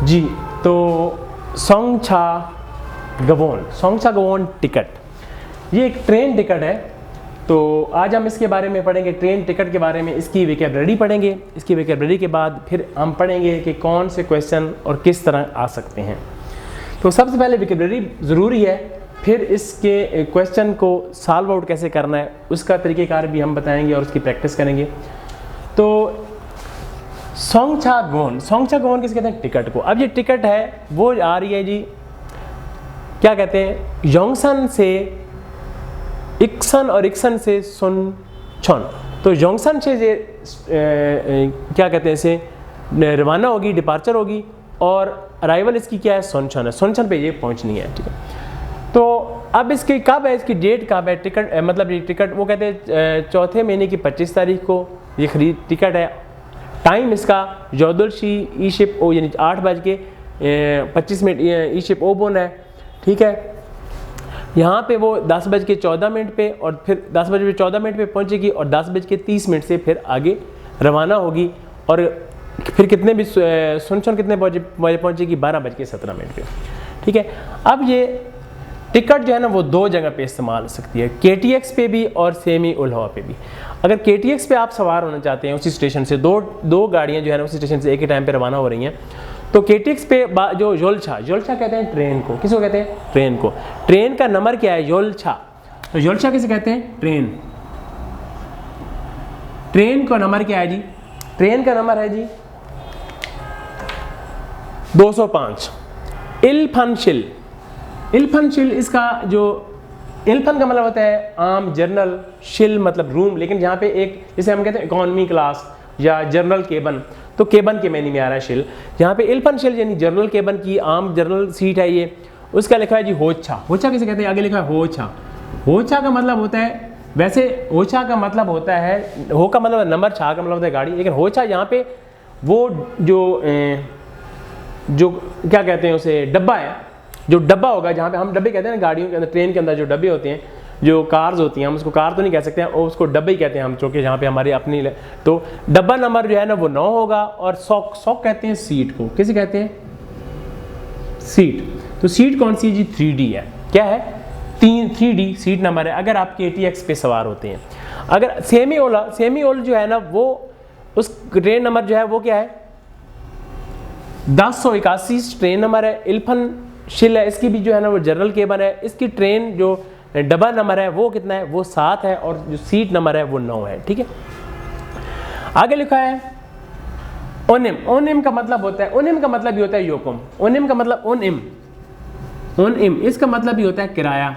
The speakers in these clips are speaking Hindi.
जी, तो सोंगछा गवोन टिकट, ये एक ट्रेन टिकट है। तो आज हम इसके बारे में पढ़ेंगे, ट्रेन टिकट के बारे में, इसकी वोकैबुलरी पढ़ेंगे। इसकी वोकैबुलरी के बाद फिर हम पढ़ेंगे कि कौन से क्वेश्चन और किस तरह आ सकते हैं। तो सबसे पहले वोकैबुलरी ज़रूरी है, फिर इसके क्वेश्चन को सॉल्व आउट कैसे करना है उसका तरीक़ेकार भी हम बताएंगे और उसकी प्रैक्टिस करेंगे। तो सोंगछा गवोन किसे कहते हैं? टिकट को। अब ये टिकट है वो आ रही है जी, क्या कहते हैं, योंगसन से इक्सन और इक्सन से सुनचन। तो योंगसन से ये क्या कहते हैं, इसे रवाना होगी, डिपार्चर होगी, और अराइवल इसकी क्या है? सुनचन है। सुनचन पे ये पहुंचनी है, ठीक है। तो अब इसकी कब है, इसकी डेट कब है? टिकट मतलब ये टिकट वो कहते हैं चौथे महीने की 25 तारीख को ये खरीद टिकट है। टाइम इसका जोदुलशी ई शिप ओ यानी 8:25 ई शिप ओ बोन है, ठीक है। यहाँ पे वो 10:14 पे और फिर 10:14 पे पहुँचेगी और 10:30 से फिर आगे रवाना होगी। और फिर कितने भी सुनचन कितने बजे पहुँचेगी? 12:17 पे, ठीक है। अब ये टिकट जो है ना वो दो जगह पे इस्तेमाल हो सकती है, KTX पे भी और सेमी उल्हावा पे भी। अगर KTX पे आप सवार होना चाहते हैं, उसी स्टेशन से दो गाड़ियाँ जो है ना उसी स्टेशन से एक ही टाइम पे रवाना हो रही हैं, तो KTX पे जो योलछा कहते हैं ट्रेन को। किसको कहते हैं? ट्रेन को। ट्रेन का नंबर क्या है? योलछा। तो योलछा किसे कहते हैं? ट्रेन का नंबर क्या है जी? ट्रेन का नंबर है जी 205। इल्फनशिल इसका जो इल्फन का मतलब होता है आम, जर्नल, शिल मतलब रूम, लेकिन यहाँ पे एक जैसे हम कहते हैं इकोनॉमी क्लास या जर्नल केबन, तो केबन के मैनी में आ रहा है शिल। यहाँ पे इल्फन शिल यानी जर्नल केबन की आम जर्नल सीट है ये। उसका लिखा है जी होच्छा। होच्छा किसे कहते हैं? आगे लिखा है होच्छा। होच्छा का मतलब होता है, वैसे होच्छा का मतलब होता है, हो का मतलब नंबर, छा का मतलब होता है गाड़ी, लेकिन होच्छा यहाँ पे वो जो क्या कहते हैं उसे, डब्बा है, जो डब्बा होगा जहाँ पे हम डब्बे कहते हैं ना गाड़ियों के अंदर, ट्रेन के अंदर जो डब्बे होते हैं, जो कार्स होती हैं, हम उसको कार तो नहीं कह सकते हैं, और उसको डब्बे ही कहते हैं हम, चूँकि जहाँ पे हमारी अपनी। तो डब्बा नंबर जो है ना वो 9 होगा। और सॉक कहते हैं सीट को। किसे कहते हैं? सीट। तो सीट कौन सी है जी? 3D है। क्या है? 3D सीट नंबर है अगर आप KTX पे सवार होते हैं। अगर सेमी ओल जो है ना वो उस ट्रेन नंबर जो है वो क्या है? 1081 ट्रेन नंबर है। इल्फन शिल है, इसकी भी जो है ना वो जनरल केबन है। इसकी ट्रेन जो डब्बा नंबर है वो कितना है? वो 7 है, और जो सीट नंबर है वो 9 है, ठीक है। आगे लिखा है ओनिम का मतलब होता है, ओनिम का मतलब भी होता है योकुम। ओनिम का मतलब ओनिम इसका मतलब भी होता है किराया,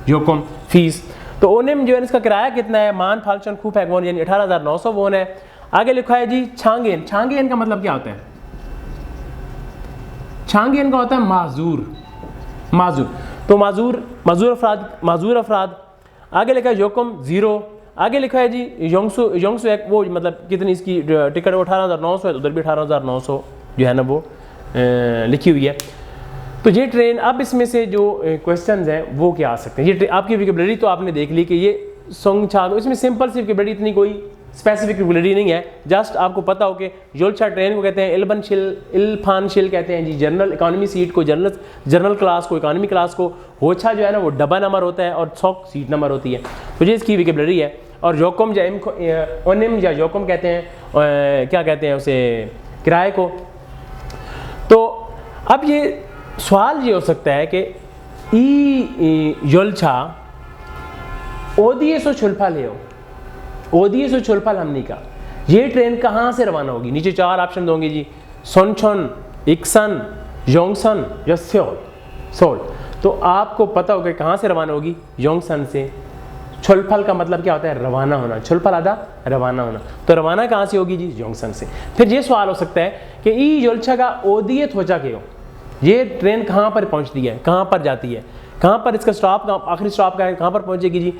योकुम फीस। तो ओनिम जो है इसका किराया कितना है? मान फाल्चन खूब है वोन यानी 18,900 वोन है। आगे लिखा है जी छांगेन। छांगेन का मतलब क्या होता है? छांगेन का होता है माजूर। तो माजूर अफराद। आगे लिखा है योकुम 0। आगे लिखा है जी योंगसु एक, वो मतलब कितनी इसकी टिकट 18,900 है, तो उधर भी 18,900 जो है ना वो लिखी हुई है। तो ये ट्रेन, अब इसमें से जो क्वेश्चंस हैं वो क्या आ सकते हैं? ये आपकी वोकैबुलरी तो आपने देख ली कि ये सोंगछा, इसमें सिंपल सी वोकैबुलरी, इतनी कोई स्पेसिफिक वोकैबुलरी नहीं है। जस्ट आपको पता हो कि योलछा ट्रेन को कहते हैं, इल्फान शिल कहते हैं जी जर्नल इकोनॉमी सीट को, जर्नल क्लास को, इकोनॉमी क्लास को। होच्छा जो है ना वो डब्बा नंबर होता है और सॉक सीट नंबर होती है। तो ये इसकी वोकैबुलरी है। और योकुम या ओनिम या योकुम कहते हैं, क्या कहते हैं उसे, किराए को। तो अब ये सवाल ये हो सकता है कि ई योलछा ओदिए सो छुलफा ले, ओदिए सो छुलफा हमनी का, ये ट्रेन कहाँ से रवाना होगी? नीचे 4 ऑप्शन दोगे जी, सोनचन, इक्सन, योंगसन या सोल। तो आपको पता होगा कहाँ से रवाना होगी? योंगसन से। छुलफल का मतलब क्या होता है? रवाना होना। छुलफल आधा रवाना होना। तो रवाना कहाँ से होगी जी? योंगसन से। फिर ये सवाल हो सकता है कि ई योलछा का ओदिए थोचा के हो, ये ट्रेन कहाँ पर पहुँचती है, कहाँ पर जाती है, कहाँ पर इसका स्टॉप, आखिरी स्टॉप का है, कहाँ पर पहुँचेगी जी?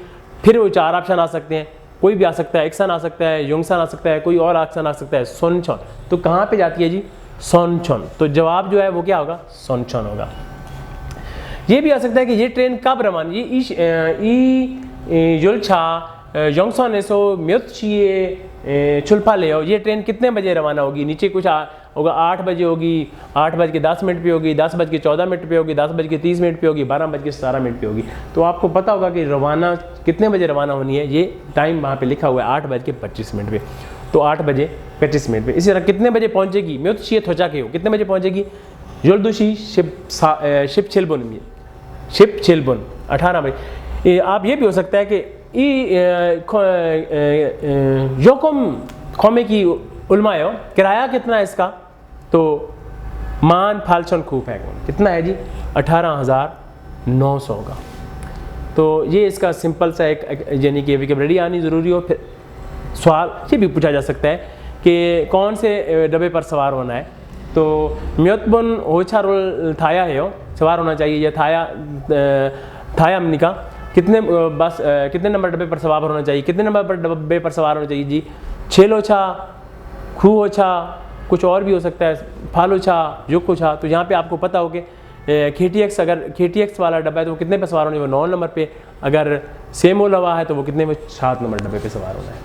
फिर वो 4 ऑप्शन आ सकते हैं, कोई भी आ सकता है, इक्सन आ सकता है, योंगसन आ सकता है, कोई और ऑप्शन आ सकता है, सोनचन। तो कहाँ पे जाती है जी? सोनचन। तो जवाब जो है वो क्या होगा? सोनचन होगा। ये भी आ सकता है कि ये ट्रेन कब रवाना, ये योलछा योंगसन एसो म्योतचिए छुलफा ले, ये ट्रेन कितने बजे रवाना होगी? नीचे कुछ होगा 8 बजे होगी, 8:10 पे होगी, 10:14 पे होगी, 10:30 पे होगी, 12:17 पे होगी। तो आपको पता होगा कि रवाना कितने बजे रवाना होनी है, ये टाइम वहाँ पे लिखा हुआ है 8:25 पे। तो 8:25 पे। इसी तरह कितने बजे पहुँचेगी, मैं तो चाहिए थोचा के हो, कितने बजे पहुँचेगी, जोलदुशी शिप छिलबुन 18 बजे। आप ये भी हो सकता है कि योकुम खोमे की उलमायो, किराया कितना है इसका, तो मान फालचन खूब है कितना है जी, 18,900 का। तो ये इसका सिंपल सा एक यानी कि वोकैबुलरी आनी ज़रूरी हो। फिर सवाल ये भी पूछा जा सकता है कि कौन से डब्बे पर सवार होना है, तो म्योतबुन होछा रोल थाया है हो, सवार होना चाहिए, या थाया अमनिका कितने कितने नंबर डब्बे पर सवार होना चाहिए, कितने नंबर पर डब्बे पर सवार होना चाहिए जी, छेलोछा, खूहोछा, कुछ और भी हो सकता है, फालोछा, युकोछा। तो यहाँ पे आपको पता हो कि KTX, अगर KTX वाला डब्बा है तो वो कितने पे सवार होने, वो 9 नंबर पे, अगर सेमो लवा है तो वो कितने में 7 नंबर डब्बे पे सवार होना है।